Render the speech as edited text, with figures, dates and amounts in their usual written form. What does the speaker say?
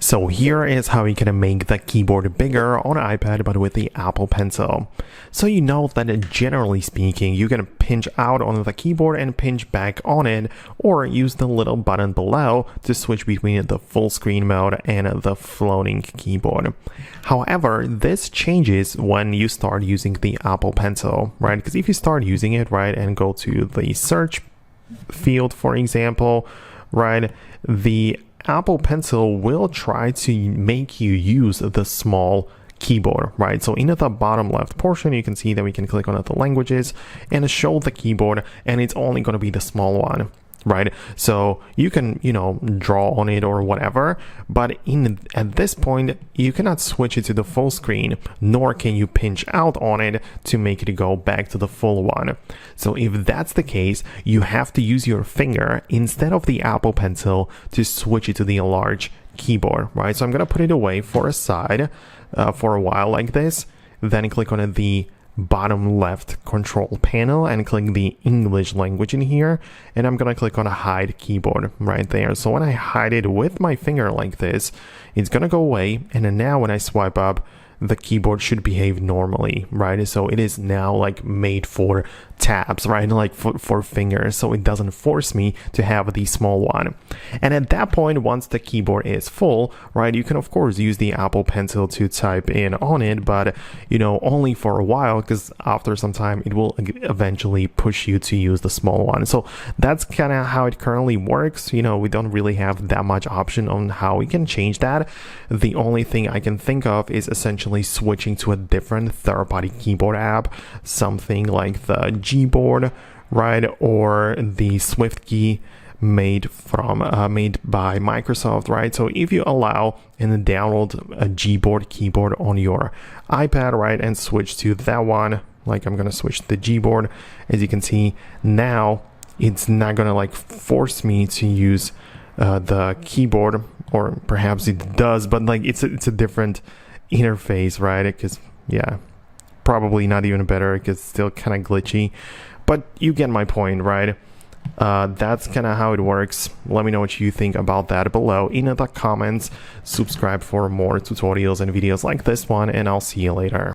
So here is how you can make the keyboard bigger on an iPad but with the Apple Pencil. So you know that generally speaking, you can pinch out on the keyboard and pinch back on it, or use the little button below to switch between the full screen mode and the floating keyboard. However, this changes when you start using the Apple Pencil, right? Because if you start using it, right, and go to the search field, for example, right, the Apple Pencil will try to make you use the small keyboard, right? So in the bottom left portion, you can see that we can click on the languages and show the keyboard, and it's only going to be the small one, right? So you can, draw on it or whatever, but at this point, you cannot switch it to the full screen, nor can you pinch out on it to make it go back to the full one. So if that's the case, you have to use your finger instead of the Apple Pencil to switch it to the large keyboard, right? So I'm going to put it away for a side for a while like this, then click on the bottom left control panel and click the English language in here, and I'm gonna click on a hide keyboard right there. So when I hide it with my finger like this, it's gonna go away, and then now when I swipe up, the keyboard should behave normally, right? So it is now like made for tabs, right? Like for fingers, so it doesn't force me to have the small one. And at that point, once the keyboard is full, right, you can of course use the Apple Pencil to type in on it, but only for a while, because after some time it will eventually push you to use the small one. So that's kind of how it currently works. We don't really have that much option on how we can change that. The only thing I can think of is essentially switching to a different third-party keyboard app, something like the Gboard, right, or the SwiftKey made by Microsoft, right? So if you allow and download a Gboard keyboard on your iPad, right, and switch to that one, like I'm gonna switch to the Gboard, as you can see now, it's not gonna like force me to use the keyboard, or perhaps it does, but like it's a different interface, right? Because probably not even better, because it's still kind of glitchy, but you get my point, right? That's kind of how it works. Let me know what you think about that below in the comments. Subscribe for more tutorials and videos like this one, and I'll see you later.